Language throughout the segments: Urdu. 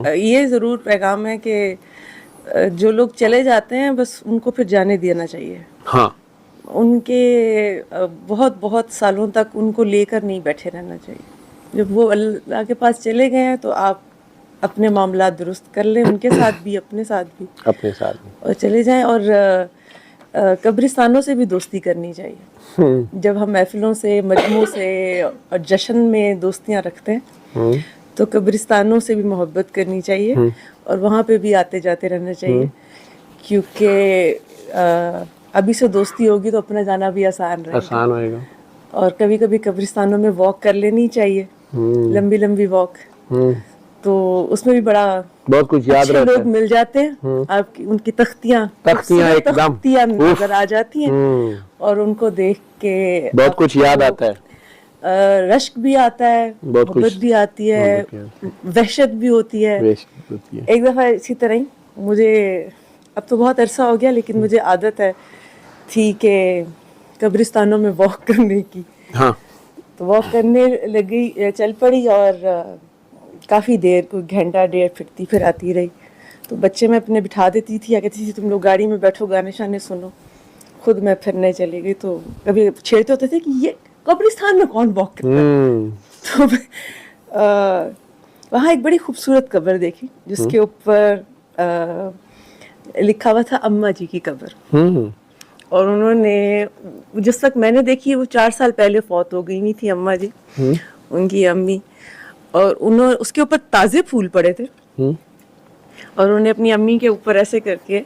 یہ ضرور پیغام ہے کہ جو لوگ چلے جاتے ہیں بس ان کو پھر جانے دینا چاہیے. ہاں ان کے بہت بہت سالوں تک ان کو لے کر نہیں بیٹھے رہنا چاہیے. جب وہ اللہ کے پاس چلے گئے ہیں تو آپ اپنے معاملات درست کر لیں، ان کے ساتھ بھی اپنے ساتھ بھی، اپنے ساتھ میں. اور چلے جائیں. اور قبرستانوں سے بھی دوستی کرنی چاہیے. جب ہم محفلوں سے، مجموع سے اور جشن میں دوستیاں رکھتے ہیں تو قبرستانوں سے بھی محبت کرنی چاہیے اور وہاں پہ بھی آتے جاتے رہنا چاہیے، کیونکہ ابھی سے دوستی ہوگی تو اپنا جانا بھی آسان رہے گا. اور کبھی کبھی قبرستانوں میں واک کر لینی چاہیے، لمبی لمبی واک، تو اس میں بھی بہت کچھ یاد اچھے رہتا لوگ مل جاتے ہیں. آپ کی ان کی تختیاں ایک دم نظر آ جاتی ہیں اور ان کو دیکھ کے بہت کچھ یاد آتا ہے، رشک بھی آتا ہے، محبت بھی آتی ہے، وحشت بھی ہوتی ہے. ایک دفعہ اسی طرح ہی مجھے، اب تو بہت عرصہ ہو گیا لیکن مجھے عادت تھی کہ قبرستانوں میں واک کرنے کی. ہاں تو واک کرنے لگی، چل پڑی اور کافی دیر، کوئی گھنٹہ ڈیڑھ پھرتی پھر آتی رہی. تو بچے میں اپنے بٹھا دیتی تھی یا کہتی تھی تم لوگ گاڑی میں بیٹھو، گانے شانے سنو، خود میں پھرنے چلی گئی. تو کبھی چھیڑتے ہوتے تھے کہ یہ قبرستان میں کون واک کرتا ہے. تو وہاں ایک بڑی خوبصورت قبر دیکھی جس کے اوپر لکھا ہوا تھا اماں جی کی قبر. اور انہوں نے، جس وقت میں نے دیکھی وہ 4 سال پہلے فوت ہو گئی ہوئی تھی اماں جی، ان کی امی. اور انہوں اس کے اوپر تازے پھول پڑے تھے اور انہوں نے اپنی امی کے اوپر ایسے کر کے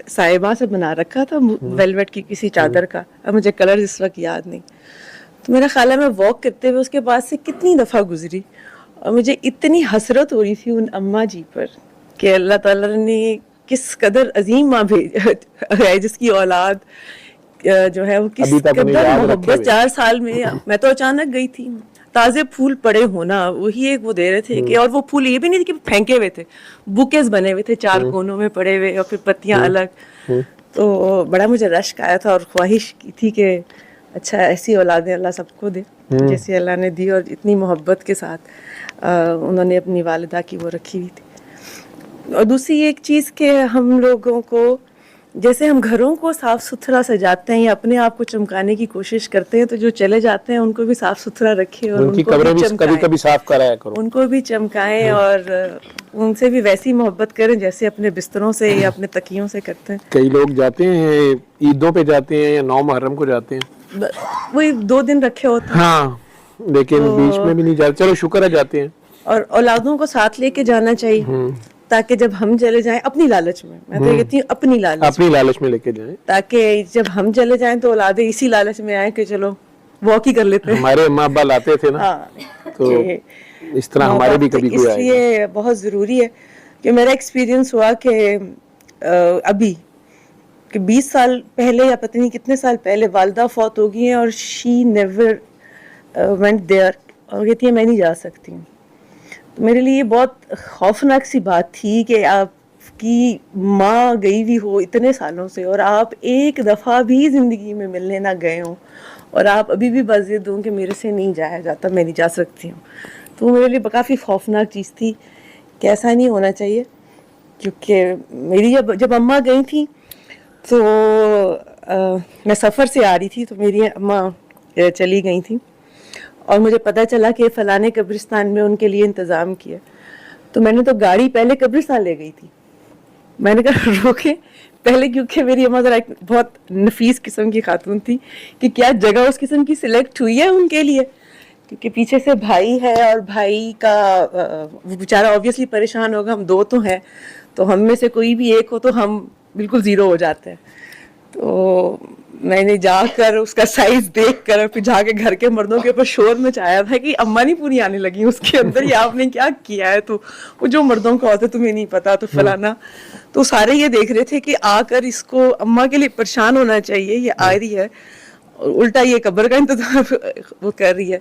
صاحبہ سے بنا رکھا تھا، ویلویٹ کی کسی چادر کا. اب مجھے کلر اس وقت یاد نہیں. تو میرا خیال ہے میں واک کرتے ہوئے اس کے پاس سے کتنی دفعہ گزری اور مجھے اتنی حسرت ہو رہی تھی ان اماں جی پر کہ اللہ تعالیٰ نے کس قدر عظیم ماں ہے جس کی اولاد جو ہے وہ کس قدر محبت. 4 سال میں تو اچانک گئی تھی. تازے پھول پڑے ہونا وہی ایک وہ دے رہے تھے کہ، اور وہ پھول یہ بھی نہیں تھے کہ پھینکے ہوئے تھے، بوکیز بنے ہوئے تھے 4 کونوں میں پڑے ہوئے اور پھر پتیاں الگ. تو بڑا مجھے رشک آیا تھا اور خواہش کی تھی کہ اچھا ایسی اولادیں اللہ سب کو دے جیسے اللہ نے دی، اور اتنی محبت کے ساتھ انہوں نے اپنی والدہ کی وہ رکھی ہوئی تھی. اور دوسری ایک چیز کہ ہم لوگوں کو، جیسے ہم گھروں کو صاف ستھرا سجاتے ہیں یا اپنے آپ کو چمکانے کی کوشش کرتے ہیں، تو جو چلے جاتے ہیں ان کو بھی صاف ستھرا رکھیں اور ان کو بھی چمکائیں، کبھی صاف کرایا کرو، ان کو بھی چمکائیں اور ان سے بھی ویسی محبت کریں جیسے اپنے بستروں سے یا اپنے تکیوں سے کرتے ہیں. کئی لوگ جاتے ہیں عیدوں پہ جاتے ہیں یا 9 محرم کو جاتے ہیں، وہی 2 دن رکھے ہوتے ہیں. ہاں لیکن بیچ میں بھی نہیں جاتے. چلو شکر ہے جاتے ہیں. اور اولادوں کو ساتھ لے کے جانا چاہیے تاکہ جب ہم چلے جائیں اپنی لالچ میں تو کہتی ہوں اپنی لالچ میں لے کے جائیں، تاکہ جب ہم چلے جائیں تو اولادیں اسی لالچ میں آئیں کہ چلو واک ہی کر لیتے ہیں. ہمارے اماں ابا لاتے تھے نا، تو اس طرح ہمارے بھی کبھی کوئی آئے گا. اس لیے بہت ضروری ہے کہ میرا ایکسپیرینس ہوا کہ ابھی کہ 20 سال پہلے یا پتہ نہیں کتنے سال پہلے والدہ فوت ہو گئی ہیں اور شی نیور وینٹ دیئر، اور کہتی ہے میں نہیں جا سکتی ہوں. تو میرے لیے یہ بہت خوفناک سی بات تھی کہ آپ کی ماں گئی ہوئی ہو اتنے سالوں سے اور آپ ایک دفعہ بھی زندگی میں ملنے نہ گئے ہوں اور آپ ابھی بھی بضد ہوں کہ میرے سے نہیں جایا جاتا، میں نہیں جا سکتی ہوں. تو وہ میرے لیے کافی خوفناک چیز تھی کہ ایسا نہیں ہونا چاہیے. کیونکہ میری جب اماں گئی تھیں تو میں سفر سے آ رہی تھی تو میری اماں چلی گئی تھیں اور مجھے پتہ چلا کہ فلانے قبرستان میں ان کے لیے انتظام کیا. تو میں نے تو گاڑی پہلے قبرستان لے گئی تھی. میں نے کہا روکے پہلے، کیونکہ میری اماں ذرا بہت نفیس قسم کی خاتون تھی کہ کیا جگہ اس قسم کی سلیکٹ ہوئی ہے ان کے لیے، کیونکہ پیچھے سے بھائی ہے اور بھائی کا وہ بیچارہ اوبیسلی پریشان ہوگا. ہم 2 تو ہیں تو ہم میں سے کوئی بھی ایک ہو تو ہم بالکل زیرو ہو جاتے ہیں. تو میں نے جا کر اس کا سائز دیکھ کر پھر جا کے گھر کے مردوں کے اوپر شور مچایا تھا کہ اماں نہیں پوری آنے لگی اس کے اندر، یہ آپ نے کیا کیا ہے. تو وہ جو مردوں کا ہوتا ہے تمہیں نہیں پتا تو فلانا، تو سارے یہ دیکھ رہے تھے کہ آ کر اس کو اماں کے لیے پریشان ہونا چاہیے، یہ آ رہی ہے اور الٹا یہ قبر کا انتظام وہ کر رہی ہے.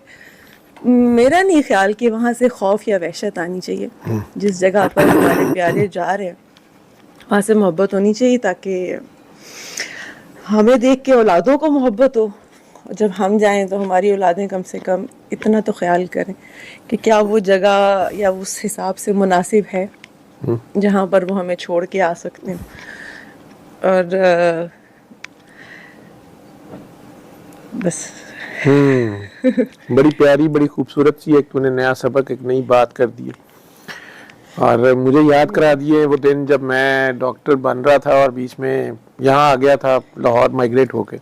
میرا نہیں خیال کہ وہاں سے خوف یا وحشت آنی چاہیے. جس جگہ پر ہمارے پیارے جا رہے ہیں وہاں سے محبت ہونی چاہیے تاکہ ہمیں دیکھ کے اولادوں کو محبت ہو جب ہم جائیں تو ہماری اولادیں کم سے کم اتنا تو خیال کریں کہ کیا وہ جگہ یا اس حساب سے مناسب ہے جہاں پر وہ ہمیں چھوڑ کے آ سکتے ہیں. اور بس بڑی پیاری بڑی خوبصورت سی ایک تو نے نیا سبق ایک نئی بات کر دی. اور مجھے یاد کرا دیے وہ دن جب میں ڈاکٹر بن رہا تھا اور بیچ میں یہاں آ گیا تھا لاہور مائگریٹ ہو کے.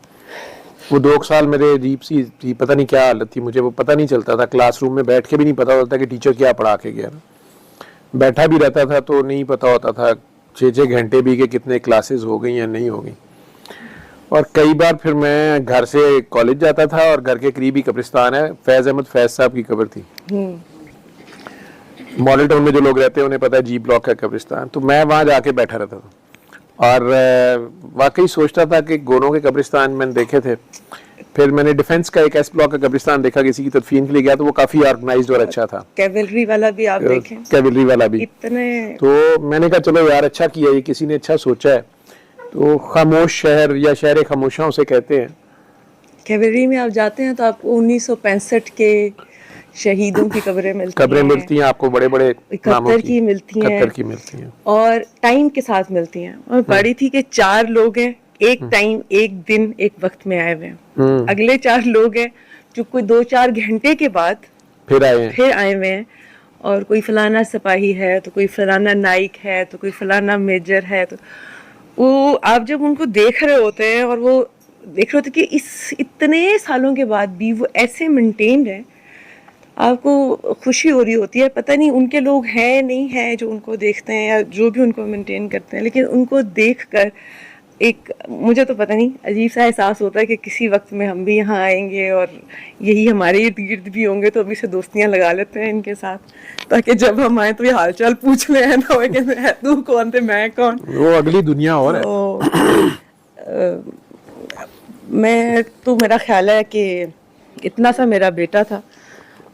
وہ 2 سال میرے عجیب سی تھی, پتہ نہیں کیا حالت تھی, مجھے وہ پتہ نہیں چلتا تھا, کلاس روم میں بیٹھ کے بھی نہیں پتہ ہوتا کہ ٹیچر کیا پڑھا کے گیا. بیٹھا بھی رہتا تھا تو نہیں پتہ ہوتا تھا 6 گھنٹے بھی کہ کتنے کلاسز ہو گئی یا نہیں ہو گئی. اور کئی بار پھر میں گھر سے کالج جاتا تھا اور گھر کے قریب ہی قبرستان ہے, فیض احمد فیض صاحب کی قبر تھی. ماڈل ٹاؤن میں جو لوگ رہتے ہیں انہیں پتہ ہے جی بلاک کا قبرستان. تو میں وہاں جا کے بیٹھا رہتا تھا اور واقعی سوچتا تھا کہ گوروں کے قبرستان میں نے دیکھے تھے. پھر میں نے ڈیفنس کا ایک ایس بلاک کا قبرستان دیکھا, کسی کی تدفین کے لیے گیا تو وہ کافی آرگنائزڈ اور اچھا تھا. کیولری والا بھی آپ دیکھیں, کیولری والا بھی اتنے. تو میں نے کہا چلو یار اچھا کیا, یہ کسی نے اچھا سوچا ہے. تو خاموش شہر یا شہر خاموشاں اسے کہتے ہیں. کیولری میں آپ جاتے ہیں تو آپ کو 1965 کے شہیدوں کی قبریں ملتی ہیں آپ کو, بڑے بڑے 71 کی ملتی ہیں اور ٹائم کے ساتھ ملتی ہیں. اور پڑھی تھی کہ 4 لوگ ہیں ایک ٹائم ایک دن ایک وقت میں آئے ہوئے ہیں, اگلے 4 لوگ ہیں جو کوئی 2-4 گھنٹے کے بعد پھر آئے ہوئے ہیں. اور کوئی فلانا سپاہی ہے تو کوئی فلانا نائک ہے تو کوئی فلانا میجر ہے. تو وہ آپ جب ان کو دیکھ رہے ہوتے ہیں اور وہ دیکھ رہے ہوتے کہ اس اتنے سالوں کے بعد بھی وہ ایسے مینٹینڈ ہے, آپ کو خوشی ہو رہی ہوتی ہے. پتہ نہیں ان کے لوگ ہیں نہیں ہیں جو ان کو دیکھتے ہیں یا جو بھی ان کو مینٹین کرتے ہیں, لیکن ان کو دیکھ کر ایک مجھے تو پتہ نہیں عجیب سا احساس ہوتا ہے کہ کسی وقت میں ہم بھی یہاں آئیں گے اور یہی ہمارے ارد گرد بھی ہوں گے, تو ابھی سے دوستیاں لگا لیتے ہیں ان کے ساتھ تاکہ جب ہم آئیں تو یہ حال چال پوچھ لیں, نہ ہو کہ تو کون تھے میں کون, وہ اگلی دنیا اور ہے. میں تو میرا خیال ہے کہ اتنا سا میرا بیٹا تھا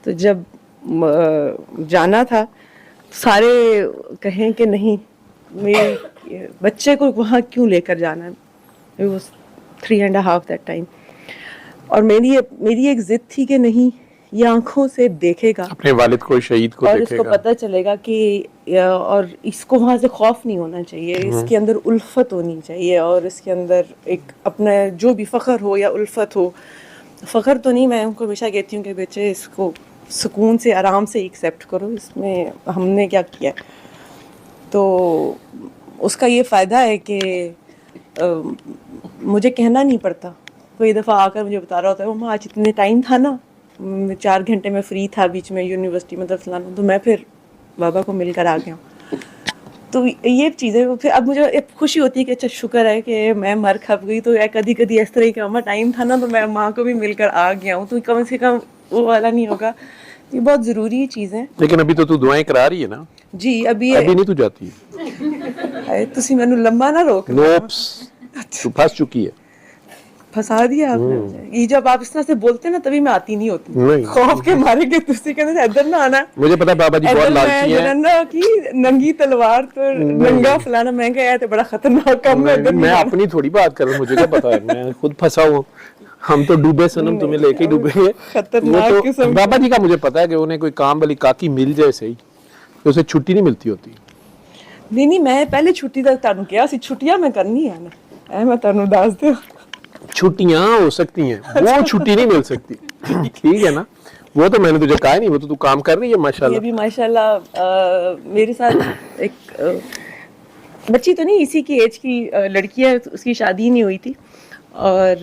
تو جب جانا تھا سارے کہیں کہ نہیں میرے بچے کو وہاں کیوں لے کر جانا ہے. وہ 3.5 that time. اور میری ایک ضد تھی کہ نہیں یہ آنکھوں سے دیکھے گا اپنے والد کو, شہید کو, اور اس کو پتہ چلے گا کہ اور اس کو وہاں سے خوف نہیں ہونا چاہیے, اس کے اندر الفت ہونی چاہیے اور اس کے اندر ایک اپنا جو بھی فخر ہو یا الفت ہو. فخر تو نہیں, میں ان کو ہمیشہ کہتی ہوں کہ بچے اس کو سکون سے آرام سے ایکسیپٹ کرو, اس میں ہم نے کیا کیا. تو اس کا یہ فائدہ ہے کہ مجھے کہنا نہیں پڑتا. کوئی دفعہ آ کر مجھے بتا رہا ہوتا ہے وہ آج اتنے ٹائم تھا نا, 4 گھنٹے میں فری تھا بیچ میں یونیورسٹی میں فلانا, تو میں پھر بابا کو مل کر آ گیا ہوں. تو یہ چیزیں پھر اب مجھے خوشی ہوتی ہے کہ اچھا شکر ہے کہ میں مر کھپ گئی, تو کبھی اس طرح کا ٹائم تھا نا تو میں ماں کو بھی مل کر آ گیا ہوں, تو کم سے کم وہ والا نہیں ہوگا. یہ بہت ضروری چیزیں. لیکن ابھی تو دعائیں کرا رہی ہے نا. جی ابھی نہیں تو جاتی تسی مینوں لمبا نہ روک, تو پھنس چکی ہے. پھنسا دیا آپ نے. یہ جب آپ اس طرح سے بولتے ہیں نا تبھی میں آتی نہیں ہوتی, خوف کے مارے کہ تسی کہتے ہیں ادھر نہ آنا. مجھے پتا بابا جی بہت لالچی ہیں. میں کی ننگی تلوار تو ننگا فلانا میں کہا تو بڑا خطرناک کام ہے. میں اپنی تھوڑی بات کر رہا ہوں, مجھے کیا پتا ہے, میں خود پھنسا ہوں. ہم تو ڈوبے سنم تمہیں لے کے ڈوبے گے. خطرناک قسم. بابا جی کا مجھے پتا ہے کہ انہیں کوئی کام والی کاکی مل جائے صحیح, تو اسے چھٹی نہیں ملتی ہوتی. نہیں میں پہلے چھٹی تک تانوں کیا سی چھٹیاں میں کرنی ہے نا, میں تانوں دس دوں. چھٹیاں ہو سکتی ہیں, وہ چھٹی نہیں مل سکتی. ٹھیک ہے نا, وہ تو میں نے تجھے کہا نہیں, وہ تو کام کر رہی ہے ماشاءاللہ. یہ بھی ماشاءاللہ میرے ساتھ ایک بچی تو نہیں اسی کی ایج کی لڑکی ہے, اس کی شادی نہیں ہوئی تھی. اور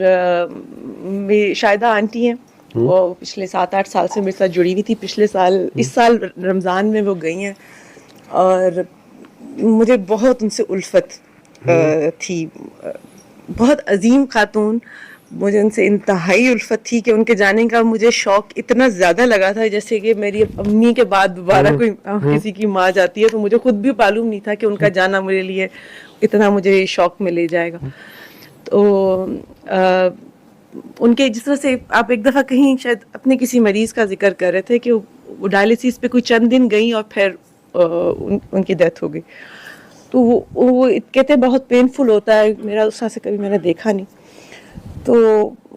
میری شاہدہ آنٹی ہیں, وہ پچھلے 7-8 سال سے میرے ساتھ جڑی ہوئی تھی. پچھلے سال اس سال رمضان میں وہ گئی ہیں اور مجھے بہت ان سے الفت تھی. بہت عظیم خاتون, مجھے ان سے انتہائی الفت تھی کہ ان کے جانے کا مجھے شوق اتنا زیادہ لگا تھا جیسے کہ میری امی کے بعد دوبارہ کوئی کسی کی ماں جاتی ہے. تو مجھے خود بھی معلوم نہیں تھا کہ ان کا جانا میرے لیے اتنا مجھے شوق میں لے جائے گا. تو ان کے جس طرح سے آپ ایک دفعہ کہیں شاید اپنے کسی مریض کا ذکر کر رہے تھے کہ وہ ڈائلیسس پہ کوئی چند دن گئیں اور پھر ان کی ڈیتھ ہو گئی. تو وہ کہتے ہیں بہت پینفل ہوتا ہے, میرا اس طرح سے کبھی میں نے دیکھا نہیں. تو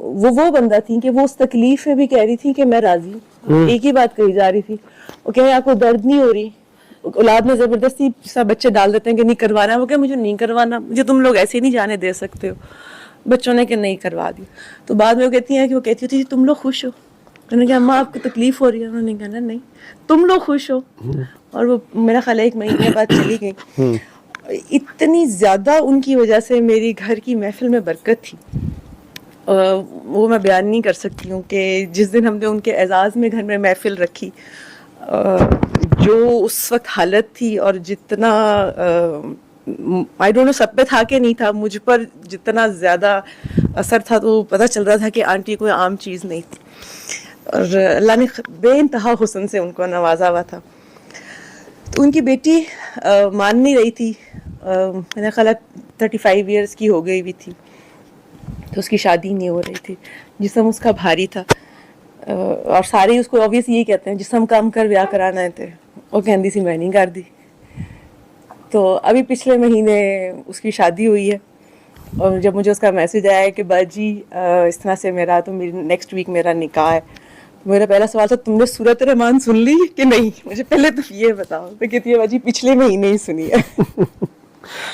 وہ بندہ تھی کہ وہ اس تکلیف میں بھی کہہ رہی تھی کہ میں راضی ہوں. ایک ہی بات کہی جا رہی تھی, وہ کہہ رہے آپ کو درد نہیں ہو رہی, اولاد میں زبردستی سب بچے ڈال دیتے ہیں کہ نہیں کروانا ہے, وہ کہ مجھے نہیں کروانا, مجھے تم لوگ ایسے نہیں جانے دے سکتے ہو. بچوں نے کہ نہیں کروا دی. تو بعد میں وہ کہتی ہیں کہ وہ کہتی ہوتی تم لوگ خوش ہو. میں نے کہا اماں آپ کو تکلیف ہو رہی ہے؟ انہوں نے کہا نہیں تم لوگ خوش ہو. اور وہ میرا خیال ہے 1 مہینے بعد چلی گئی. اتنی زیادہ ان کی وجہ سے میری گھر کی محفل میں برکت تھی, وہ میں بیان نہیں کر سکتی ہوں. کہ جس دن ہم نے ان کے اعزاز میں گھر میں محفل رکھی, جو اس وقت حالت تھی اور جتنا آئی ڈونٹ نو سب پہ تھا کہ نہیں تھا, مجھ پر جتنا زیادہ اثر تھا تو پتہ چل رہا تھا کہ آنٹی کوئی عام چیز نہیں تھی, اور اللہ نے بے انتہا حسن سے ان کو نوازا ہوا تھا. تو ان کی بیٹی مان نہیں رہی تھی, میرا خیال ہے 35 ایئرس کی ہو گئی بھی تھی, تو اس کی شادی نہیں ہو رہی تھی. جسم اس کا بھاری تھا, اور سارے اس کو آبویس یہی کہتے ہیں جسم کام کر بیاہ کرانا ہے تے, وہ کہندی سی میں نہیں کر دی. تو ابھی پچھلے مہینے اس کی شادی ہوئی ہے, اور جب مجھے اس کا میسج آیا ہے کہ باجی اس طرح سے میرا تو نیکسٹ ویک میرا نکاح ہے, میرا پہلا سوال تھا تم نے سورۃ الرحمان سن لی کہ نہیں, مجھے پہلے تو یہ بتاؤ. تو کہتی ہے باجی پچھلے مہینے ہی سنی ہے.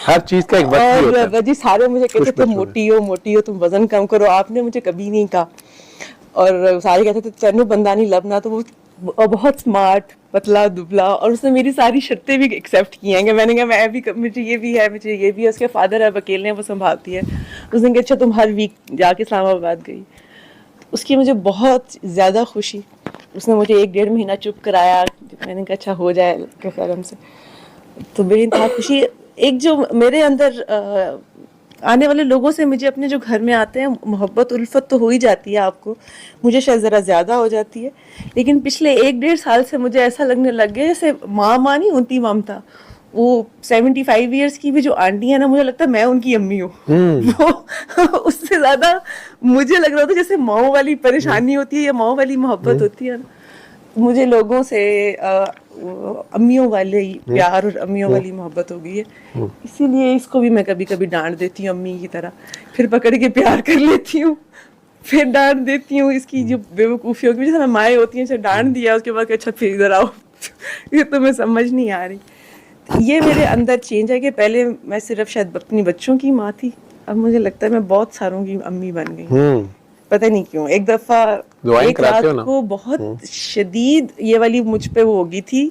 ہر چیز کا ایک وقت بھی ہوتا ہے. اور باجی سارے مجھے کہتے تھے موٹی ہو تم وزن کم کرو, آپ نے مجھے کبھی نہیں کہا. اور سارے کہتے تھے چینو بندہ نہیں لبنا, تو وہ بہت اسمارٹ پتلا دبلا, اور اس نے میری ساری شرطیں بھی ایکسیپٹ کی ہیں کہ میں نے کہا میں بھی مجھے یہ بھی ہے, مجھے یہ بھی ہے. اس کے فادر اب اکیلے ہیں, وہ سنبھالتی ہے. اس نے کہا اچھا تم ہر ویک جا کے اسلام آباد گئی. اس کی مجھے بہت زیادہ خوشی. اس نے مجھے 1-1.5 مہینہ چپ کرایا, میں نے کہا اچھا ہو جائے کے کرم سے. تو بے انتہا خوشی. ایک جو میرے اندر آنے والے لوگوں سے مجھے اپنے جو گھر میں آتے ہیں محبت الفت تو ہو ہی جاتی ہے, آپ کو مجھے شاید ذرا زیادہ ہو جاتی ہے, لیکن پچھلے 1-1.5 سال سے مجھے ایسا لگنے لگ گیا جیسے ماں نہیں ہوتی ممتا, وہ 75 ایئرس کی بھی جو آنٹی ہے نا, مجھے لگتا ہے میں ان کی امی ہوں. وہ اس سے زیادہ مجھے لگ رہا تھا جیسے ماؤں والی پریشانی ہوتی ہے یا ماؤں والی محبت ہوتی ہے نا. مجھے لوگوں سے امیوں والے پیار اور امیوں والی محبت ہو گئی ہے, اسی لیے اس کو بھی میں کبھی کبھی ڈانٹ دیتی ہوں امی کی طرح, پھر پکڑ کے پیار کر لیتی ہوں, پھر ڈانٹ دیتی ہوں. اس کی جو بے وقوفی ہوگی, جیسے مائیں ہوتی ہیں, اسے ڈانٹ دیا اس کے بعد کہ اچھا پھر ادھر آؤ, یہ تمہیں سمجھ نہیں آ رہی. یہ میرے اندر چینج ہے کہ پہلے میں صرف شاید اپنی بچوں کی ماں تھی, اب مجھے لگتا ہے میں بہت ساروں کی امی بن گئی. پتہ نہیں کیوں. ایک دفعہ ایک رات کو بہت شدید یہ والی مجھ پہ وہ ہو گئی تھی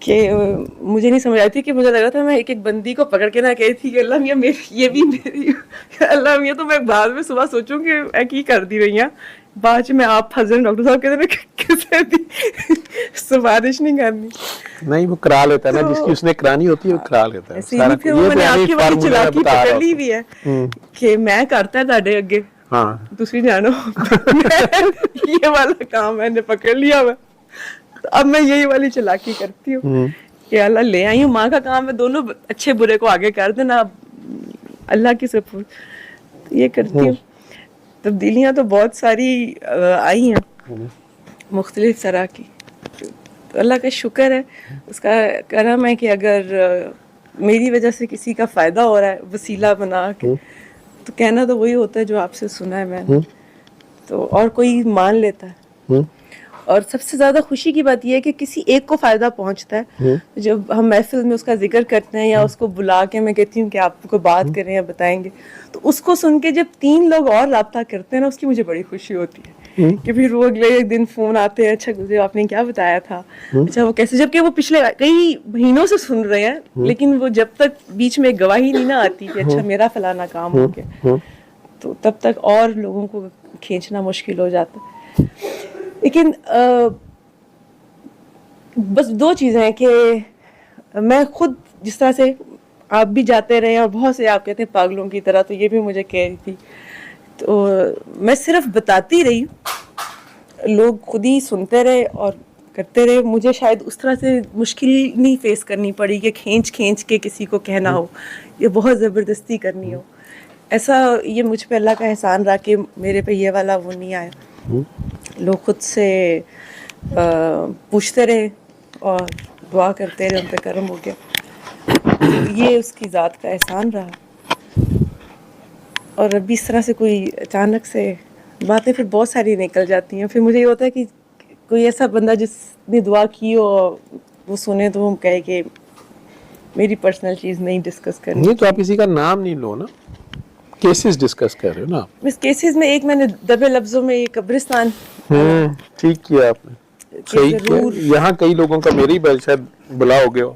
کہ مجھے نہیں سمجھ آئی تھی, کہ مجھے لگ رہا تھا میں ایک بندی کو پکڑ کے نہ کہی تھی کہ اللہ میاں یہ بھی میری, اللہ میاں تو میں بعد میں صبح سوچوں کہ کی کر دی رہی ہیں, بعد میں آپ پھنس جائیں. ڈاکٹر صاحب کہتے ہیں کسے دی سفارش نہیں کرنی. نہیں وہ کرا لیتا ہے نا, جس کی اس نے کرانی ہوتی ہے وہ کرا لیتا ہے. پھر میں نے آپ کی والی چلاکی پکڑ لی بھی ہے کہ میں کرتا ہے تہاڈے اگے, دوسری جانو یہ والا کام میں نے پکڑ لیا ہوا. اب میں یہی والی چلاکی کرتی ہوں کہ اللہ لے آئی ہوں, ماں کا کام ہے دونوں اچھے برے کو آگے کر دینا, اللہ کی سپورٹ یہ کرتی ہوں. تبدیلیاں تو بہت ساری آئی ہیں مختلف طرح کی, اللہ کا شکر ہے, اس کا کرم ہے کہ اگر میری وجہ سے کسی کا فائدہ ہو رہا ہے وسیلہ بنا کے, تو کہنا تو وہی ہوتا ہے جو آپ سے سنا ہے میں نے, تو اور کوئی مان لیتا ہے. اور سب سے زیادہ خوشی کی بات یہ ہے کہ کسی ایک کو فائدہ پہنچتا ہے. جب ہم محفل میں اس کا ذکر کرتے ہیں یا اس کو بلا کے میں کہتی ہوں کہ آپ کو بات کریں یا بتائیں گے, تو اس کو سن کے جب 3 لوگ اور رابطہ کرتے ہیں نا, اس کی مجھے بڑی خوشی ہوتی ہے کہ پھر وہ اگلے ایک دن فون آتے ہیں, اچھا گزرے آپ نے کیا بتایا تھا, اچھا وہ کیسے, جبکہ وہ پچھلے کئی مہینوں سے سن رہے ہیں, لیکن وہ جب تک بیچ میں گواہی نہیں نہ آتی کہ اچھا میرا فلانا کام ہو گیا, تو تب تک اور لوگوں کو کھینچنا مشکل ہو جاتا. لیکن بس 2 چیزیں ہیں کہ میں خود جس طرح سے آپ بھی جاتے رہے اور بہت سے آپ کہتے ہیں پاگلوں کی طرح, تو یہ بھی مجھے کہہ رہی تھی, تو میں صرف بتاتی رہی, لوگ خود ہی سنتے رہے اور کرتے رہے. مجھے شاید اس طرح سے مشکل نہیں فیس کرنی پڑی کہ کھینچ کے کسی کو کہنا ہو یا بہت زبردستی کرنی ہو. ایسا یہ مجھ پہ اللہ کا احسان رہا کہ میرے پہ یہ والا وہ نہیں آیا. لوگ خود سے پوچھتے رہے اور دعا کرتے رہے, ان پہ کرم ہو گیا. یہ اس کی ذات کا احسان رہا. اور ابھی اس طرح سے کوئی اچانک سے باتیں پھر بہت ساری نکل جاتی ہیں. پھر مجھے یہ ہوتا ہے کہ کوئی ایسا بندہ جس نے دعا کی ہو وہ سنے تو وہ کہے کہ میری پرسنل چیز نہیں ڈسکس کرنی. نہیں تو آپ کسی کا نام نہیں لو نا, کیسز ڈسکس کر رہے ہو نا. اس کیسز میں ایک میں نے دبے لفظوں میں یہ قبرستان ٹھیک کیا آپ نے, کہ صحیح کیا. ضرور یہاں کئی لوگوں کا میرے ہی شاید بلا ہو گیا ہو,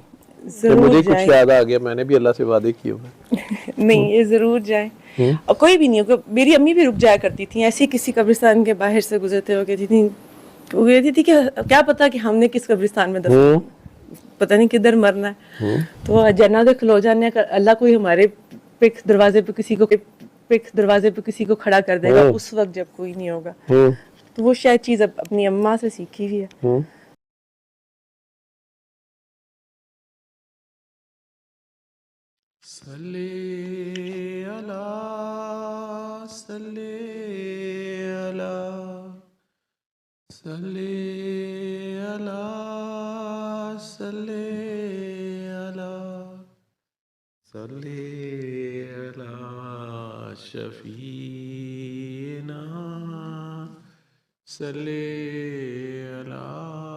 ضرور مجھے کچھ جائیں. یاد آ گیا, میں نے بھی اللہ سے وعدے کیے ہوئے. نہیں یہ ضرور جائیں. اور کوئی بھی نہیں ہوگا. میری امی بھی رک جایا کرتی تھیں ایسی کسی قبرستان کے باہر سے گزرتے ہوئے کہتی تھیں, وہ کہتی تھی کہ کیا پتا کہ ہم نے کس قبرستان میں دفن, پتہ نہیں کدھر مرنا ہے. تو جنازے کھلو جانے کا اللہ کوئی ہمارے پک دروازے پہ کسی کو کھڑا کر دے گا اس وقت جب کوئی نہیں ہوگا. تو وہ شاید چیز اپنی اماں سے سیکھی ہوئی ہے. صلی اللہ صلی اللہ صلی اللہ صلی اللہ صلی اللہ شفیعنا صلی اللہ